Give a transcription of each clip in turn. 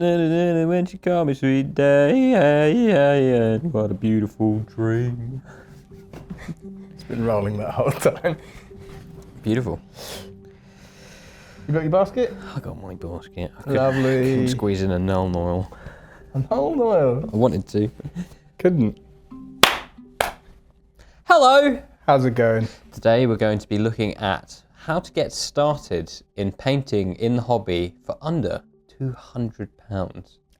When she called me sweet day, what a beautiful dream. It's been rolling that whole time. Beautiful. You got your basket? I got my basket. Lovely. Couldn't squeeze in a null oil. And hold on. I wanted to. Couldn't. Hello! How's it going? Today we're going to be looking at how to get started in painting in the hobby for under £200.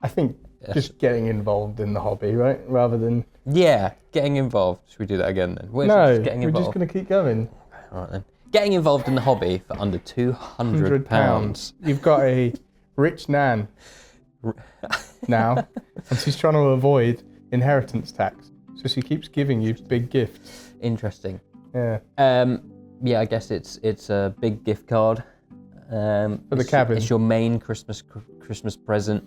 I think just getting involved in the hobby, right? Rather than... Yeah, getting involved. Should we do that again then? No, we're just going to keep going. All right then. Getting involved in the hobby for under £200. You've got a rich nan now, and she's trying to avoid inheritance tax. So she keeps giving you big gifts. Interesting. Yeah. Yeah, I guess it's a big gift card. For the cabin. It's your main Christmas present,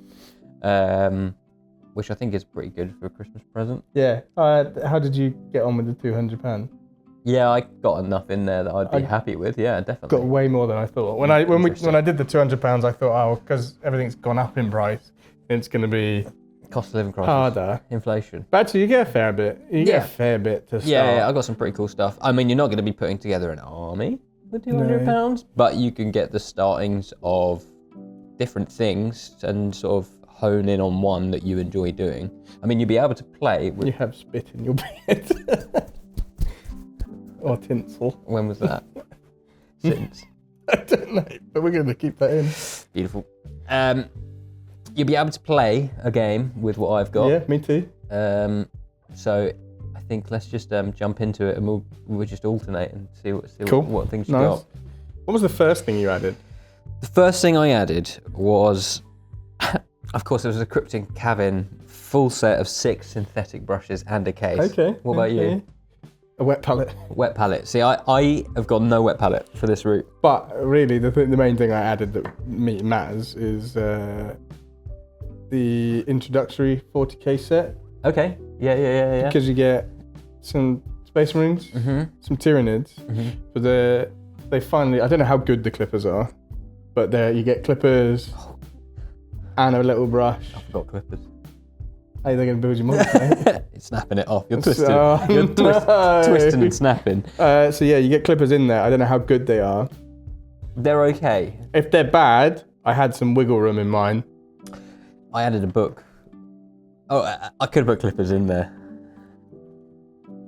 which I think is pretty good for a Christmas present. Yeah. How did you get on with the £200? Yeah, I got enough in there that I'd be happy with. Yeah, definitely. Got way more than I thought. When I did the £200, I thought, because everything's gone up in price, it's going to be cost of living crisis, harder, inflation. But actually, you get a fair bit. You get a fair bit to start. Yeah, I got some pretty cool stuff. I mean, you're not going to be putting together an army with £200, but you can get the startings of different things and sort of hone in on one that you enjoy doing. I mean, you'll be able to play with... You have spit in your beard. Or tinsel. When was that? Since? I don't know, but we're going to keep that in. Beautiful. You'll be able to play a game with what I've got. Yeah, me too. So I think let's just jump into it and we'll just alternate and see cool. what things you Nice. got. What was the first thing you added? The first thing I added was, of course, it was a cryptic cabin full set of 6 synthetic brushes and a case. Okay. What about you? A wet palette. Wet palette. See, I have got no wet palette for this route. But really, the main thing I added that matters is the introductory 40k set. Okay. Yeah. Because you get some Space Marines, some Tyranids, but they finally, I don't know how good the clippers are, but you get clippers and a little brush. I forgot clippers. Hey, they're going to build your monster. It's snapping it off. You're twisting. No. Twisting and snapping. So yeah, you get clippers in there. I don't know how good they are. They're okay. If they're bad, I had some wiggle room in mine. I added a book. Oh, I could have put clippers in there.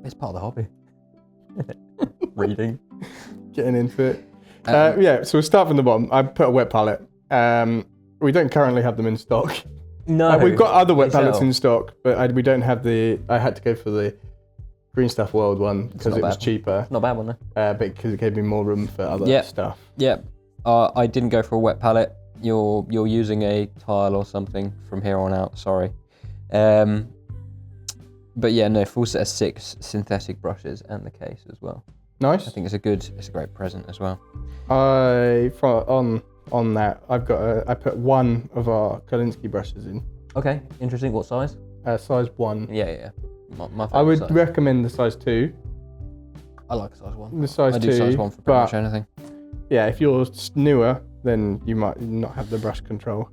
It's part of the hobby. Reading. Getting into it. Yeah, so we'll start from the bottom. I put a wet palette. We don't currently have them in stock. No. We've got other wet palettes in stock, but we don't have I had to go for the Green Stuff World one because it was cheaper. Not a bad one though. But because it gave me more room for other stuff. Yeah. I didn't go for a wet palette. You're using a tile or something from here on out, sorry. But yeah, no, full set of 6 synthetic brushes and the case as well. Nice. I think it's a great present as well. On that, I put one of our Kolinsky brushes in. Okay, interesting. What size? Size 1. Yeah. My I would size. recommend the size 2. I like size 1. The size 2. I do size 1 for pretty much anything. Yeah, if you're newer, then you might not have the brush control.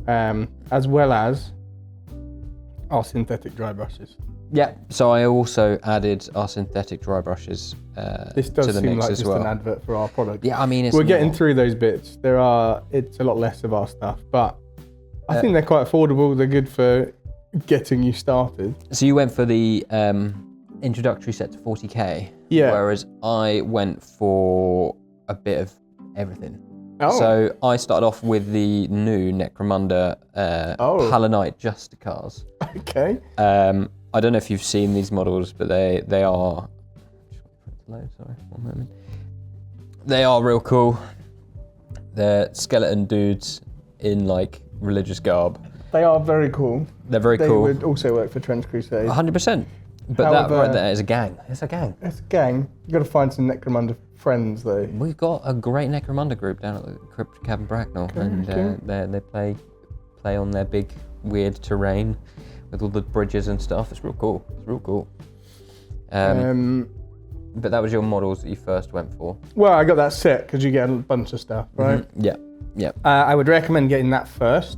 As well as our synthetic dry brushes. Yeah, so I also added our synthetic dry brushes this does to the seem mix like as just well. an advert for our product. Yeah, I mean, we're getting through those bits. It's a lot less of our stuff, but I think they're quite affordable. They're good for getting you started. So you went for the introductory set to 40k, whereas I went for a bit of everything. Oh. So I started off with the new Necromunda Palanite Justicars. Okay. I don't know if you've seen these models, but they are. Sorry, one moment. They are real cool. They're skeleton dudes in like religious garb. They are very cool. They're very cool. They would also work for Trench Crusade. 100%. But that right there is a gang. It's a gang. It's a gang. You've got to find some Necromunda friends though. We've got a great Necromunda group down at the Crypt Cabin Bracknell, and they play on their big weird terrain with all the bridges and stuff. It's real cool. But that was your models that you first went for. Well, I got that set because you get a bunch of stuff, right? Mm-hmm. Yeah. I would recommend getting that first.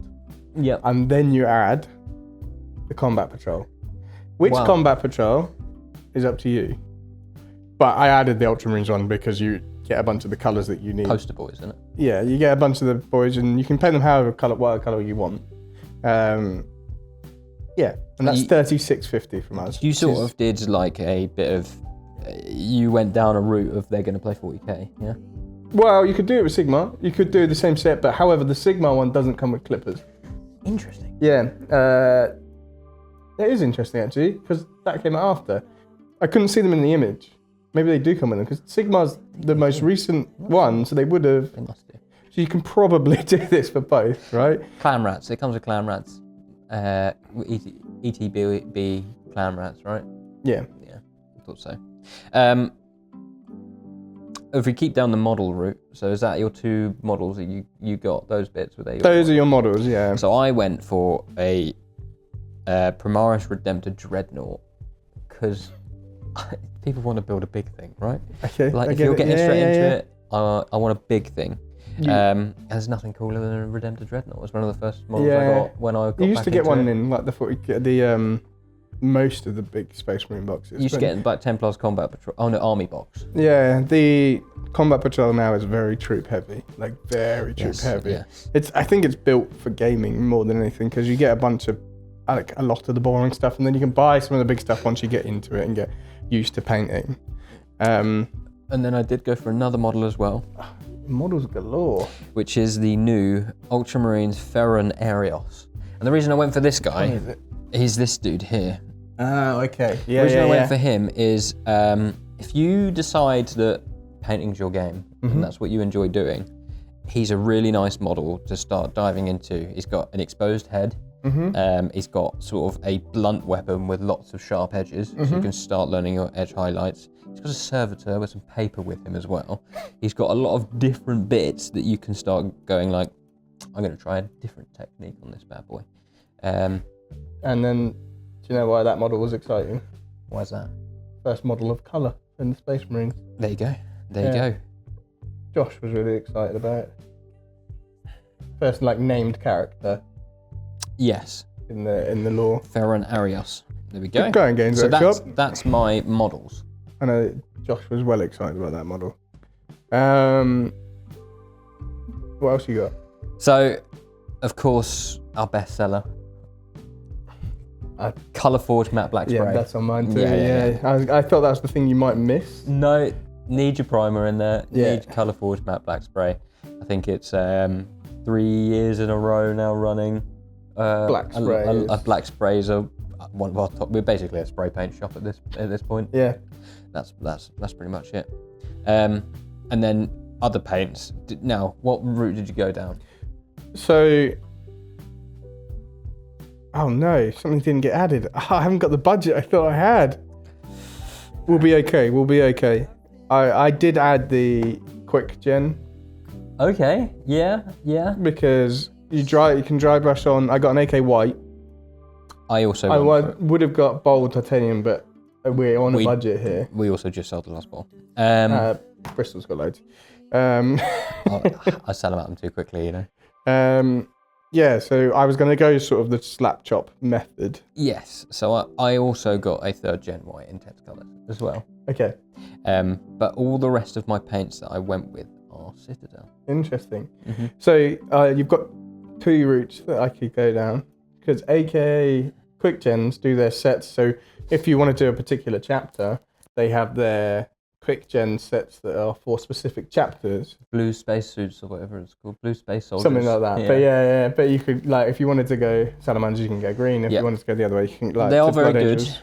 Yep. And then you add the combat patrol. Which Wow. combat patrol is up to you. But I added the Ultramarines on because you get a bunch of the colours that you need. Poster boys, isn't it? Yeah, you get a bunch of the boys and you can paint them whatever colour you want. Yeah, and that's $36.50 from us. You sort of did like a bit of. You went down a route of they're going to play 40k, yeah? Well, you could do it with Sigma. You could do the same set, but however, the Sigma one doesn't come with clippers. Interesting. Yeah, it is interesting actually, because that came out after. I couldn't see them in the image. Maybe they do come with them, because Sigma's the most recent one, so they would have. They must do. So you can probably do this for both, right? Clan rats. It comes with clan rats. ETB clan rats, right? Yeah. Yeah, I thought so. If we keep down the model route, so is that your two models that you got? Those bits were they? Those are your models, yeah. So I went for a Primaris Redemptor Dreadnought because people want to build a big thing, right? Okay. Like if you're getting straight into it, I want a big thing. There's nothing cooler than a Redemptor Dreadnought. It was one of the first models I got when I got. You used back to get into one it. in like the most of the big Space Marine boxes. You used to get like Templars Combat Patrol. Oh no, Army box. Yeah, the Combat Patrol now is very troop heavy, like very troop heavy. Yes. I think it's built for gaming more than anything because you get a bunch of like a lot of the boring stuff, and then you can buy some of the big stuff once you get into it and get used to painting. And then I did go for another model as well, models galore, which is the new Ultramarines Ferron Arios. And the reason I went for this guy is this dude here. Oh, okay. The reason I went for him is if you decide that painting's your game and that's what you enjoy doing, he's a really nice model to start diving into. He's got an exposed head. He's got sort of a blunt weapon with lots of sharp edges, so you can start learning your edge highlights. He's got a servitor with some paper with him as well. He's got a lot of different bits that you can start going like, I'm going to try a different technique on this bad boy. And then, do you know why that model was exciting? Why's that? First model of colour in the Space Marines. There you go. There you go. Josh was really excited about it. First, like, named character. Yes. In the lore. Ferron Arios. There we go. Keep going, Games So Workshop. that's my models. I know Josh was well excited about that model. What else you got? So, of course, our bestseller. Colour Forge Matte Black Spray. Yeah, that's on mine too. Yeah. I thought that was the thing you might miss. No, need your primer in there. Yeah. Need your Colour Forge Matte Black Spray. I think it's 3 years in a row now running. Black spray. Black sprays are one of our top. We're basically a spray paint shop at this point. Yeah. That's pretty much it. And then other paints. Now, what route did you go down? So, oh no, something didn't get added. I haven't got the budget I thought I had. We'll be okay. I did add the quick gen. Okay. Yeah. Because you can dry brush on. I got an AK white. I also. Would have got bold titanium, but we're on a budget here. We also just sold the last ball. Bristol's got loads. I sell them out too quickly, you know. Yeah, so I was going to go sort of the slap chop method. Yes, so I also got a 3rd gen white intense colours as well. Okay. But all the rest of my paints that I went with are Citadel. Interesting. So you've got 2 routes that I could go down because AK quick gens do their sets. So if you want to do a particular chapter, they have their quick gen sets that are for specific chapters. Blue spacesuits or whatever it's called. Blue space soldiers. Something like that. Yeah. But you could, like, if you wanted to go salamanders, you can go green. If you wanted to go the other way, you can, like, they are very Blood good. Angels.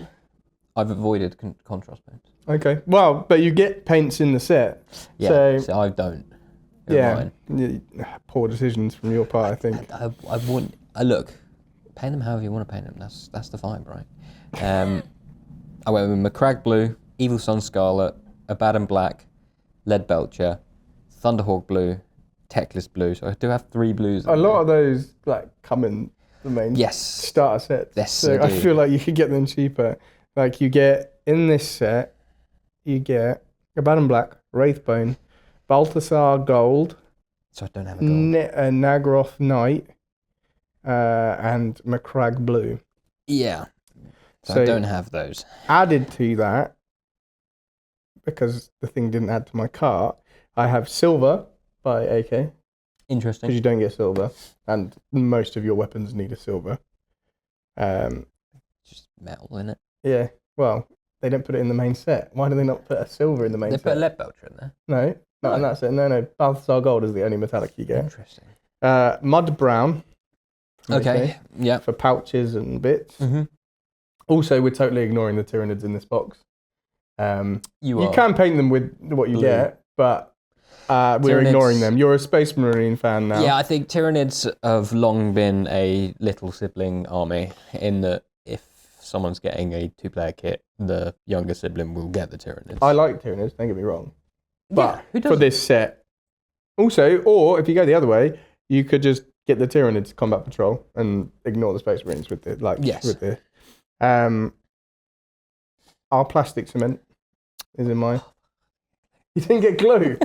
I've avoided contrast paints. Okay. Well, but you get paints in the set. Yeah, so I don't. Poor decisions from your part, I think. I wouldn't. Look, paint them however you want to paint them. That's the vibe, right? I went with McCrag Blue, Evil Sun Scarlet, Abaddon Black, Lead Belcher, Thunderhawk Blue, Teclis Blue. So I do have 3 blues. A lot of those like come in the main starter sets. Yes, so I feel like you could get them cheaper. Like you get in this set, you get Abaddon Black, Wraithbone, Balthasar Gold. So I don't have a gold. Nagroth Knight, and McCrag Blue. Yeah. So I So don't have those. added to that, because the thing didn't add to my cart, I have Silver by AK. Interesting. Because you don't get silver, and most of your weapons need a silver. Just metal in it. Yeah, well, they don't put it in the main set. Why do they not put a silver in the main They set? put a lead belcher in there. No, and that's it. No. Balthasar Gold is the only metallic you get. Interesting. Mud Brown. Okay. AK, Yeah. for pouches and bits. Mm-hmm. Also, we're totally ignoring the Tyranids in this box. You are. can paint them with what you Blue. get, but we're Tyranids- ignoring them. You're a Space Marine fan now. Yeah, I think Tyranids have long been a little sibling army in that if someone's getting a 2-player kit, the younger sibling will get the Tyranids. I like Tyranids, don't get me wrong. But who for doesn't? this set, also, or if you go the other way, you could just get the Tyranids Combat Patrol and ignore the Space Marines with the with the our plastic cement is in mine. You didn't get glue.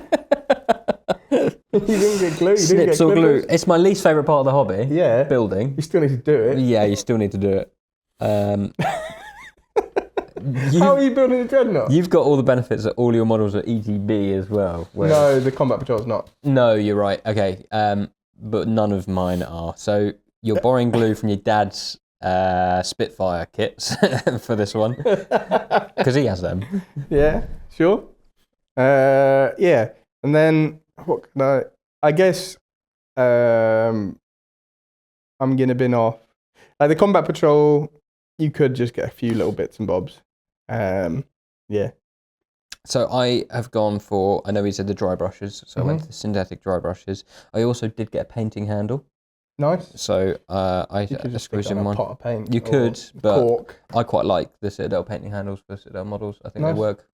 You didn't get glue. You didn't get Snips or glue. clippers. It's my least favourite part of the hobby. Yeah. Building. You still need to do it. Yeah, you still need to do it. How are you building a dreadnought? You've got all the benefits that all your models are ETB as well. No, the Combat Patrol's not. No, you're right. Okay, but none of mine are. So you're borrowing glue from your dad's Spitfire kits for this one because he has them. Yeah, sure. Yeah, and then what can I guess I'm gonna bin off like the Combat Patrol. You could just get a few little bits and bobs. Yeah. So I have gone for, I know he said the dry brushes, so I went to the synthetic dry brushes. I also did get a painting handle. Nice. So I You could just stick squeezed that in on a one. pot of paint. You or could, but cork. I quite like the Citadel painting handles for Citadel models. I think Nice. they work.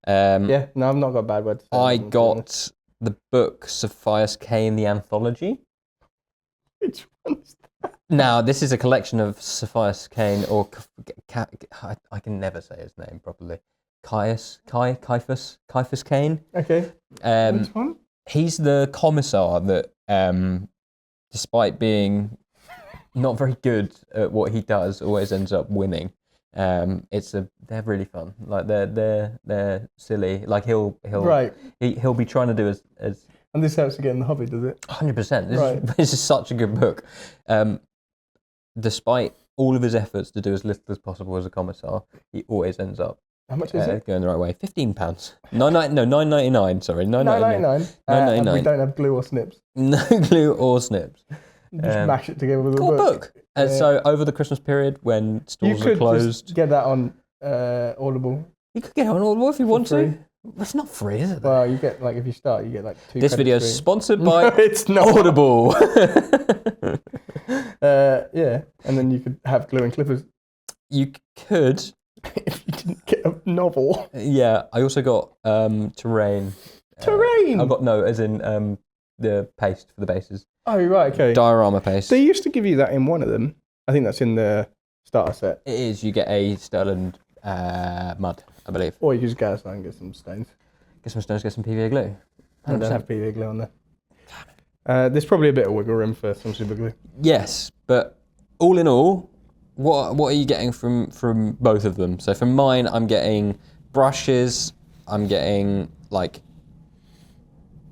Yeah, no, I've not got a bad word to say. I about them, to be honest. got the book Sapphires Kane, the anthology. Which one's Now, this is a collection of Sapphires Kane, or I can never say his name properly. Caiaphas Kane. okay? Which one? He's the commissar that, despite being not very good at what he does, always ends up winning. They're really fun. Like they're silly. Like he'll be trying to do as And this helps you get in the hobby, does it? 100%. This is such a good book. Despite all of his efforts to do as little as possible as a commissar, he always ends up How much is it? going the right way. £15. £9.99. Sorry, $9.99. And we $9.99. don't have glue or snips. No glue or snips. Just mash it together with a Cool book. And so over the Christmas period when You stores are could closed, just get that on Audible. you could get it on Audible if you want free. to. It's not free, is it? Well, you get if you start, you get 2. This video is credits sponsored free. by No, it's not. Audible. Yeah, and then you could have glue and clippers You could. if you didn't get a novel. Yeah, I also got terrain. Terrain. I got as in the paste for the bases. Oh right, okay. Diorama paste. They used to give you that in one of them. I think that's in the starter set. It is. You get a Sterling mud, I believe. Or you could just go outside and get some stones. Get some stones, get some PVA glue. I don't have PVA glue on there. There's probably a bit of wiggle room for some super glue. Yes, but all in all, what are you getting from both of them? So from mine, I'm getting brushes. I'm getting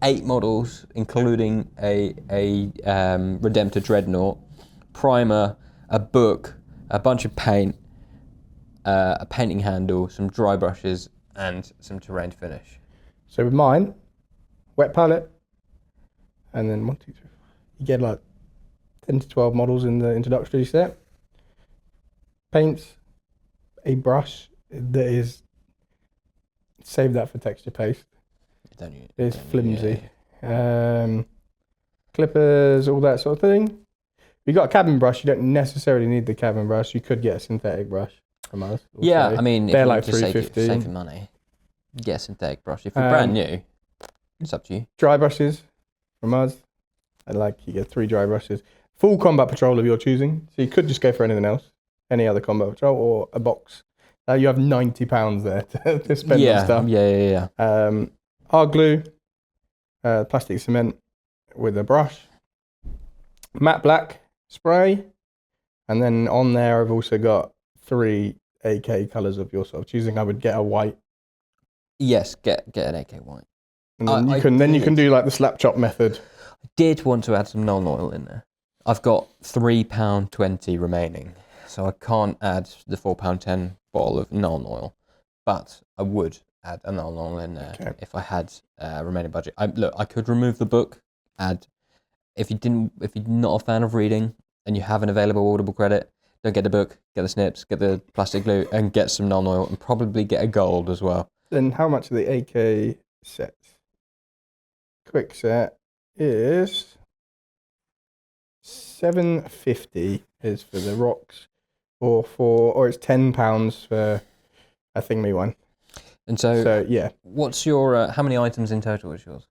8 models, including a Redemptor Dreadnought, primer, a book, a bunch of paint, a painting handle, some dry brushes, and some terrain to finish. So with mine, wet palette, and then 1, 2, 3, 4. You get 10 to 12 models in the introductory set. Paints, a brush that is, save that for texture paste. Don't you? It's flimsy. Clippers, all that sort of thing. If you got a cabin brush, you don't necessarily need the cabin brush. You could get a synthetic brush from us. Also. Yeah, I mean, they're if you want to $3.50. save your money, get a synthetic brush. If you're brand new, it's up to you. Dry brushes from us. You get 3 dry brushes. Full Combat Patrol of your choosing. So you could just go for anything else, any other Combat Patrol, or a box. You have £90 there to spend on stuff. Yeah. Hard glue, plastic cement with a brush, matte black, spray. And then on there, I've also got 3 AK colours of your sort of choosing. I would get a white. Yes, get an AK white. And then you can do like the slap chop method. I did want to add some Nuln Oil in there. I've got £3.20 remaining, so I can't add the £4.10 bottle of Nuln Oil, but I would add a Nuln Oil in there if I had remaining budget. I could remove the book. If you're not a fan of reading and you have an available Audible credit, don't get the book, get the snips, get the plastic glue, and get some Nuln Oil, and probably get a gold as well. Then how much are the AK sets? Quick set is $7.50 is for the rocks, or it's £10 for a Thingme one. And so yeah. What's your how many items in total is yours?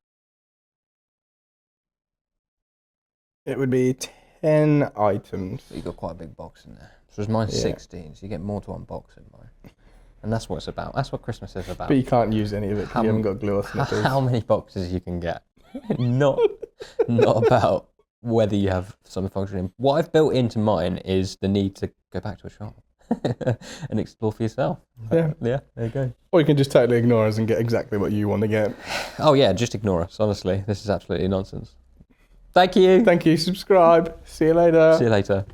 It would be 10 items. But you've got quite a big box in there. So mine's 16, so you get more to unbox in mine. And that's what it's about. That's what Christmas is about. But you can't use any of it because you haven't got glue or snippers. How many boxes you can get. not about whether you have something functioning. What I've built into mine is the need to go back to a shop and explore for yourself. Yeah. Yeah, there you go. Or you can just totally ignore us and get exactly what you want to get. Oh yeah, just ignore us, honestly. This is absolutely nonsense. Thank you. Thank you. Subscribe. See you later. See you later.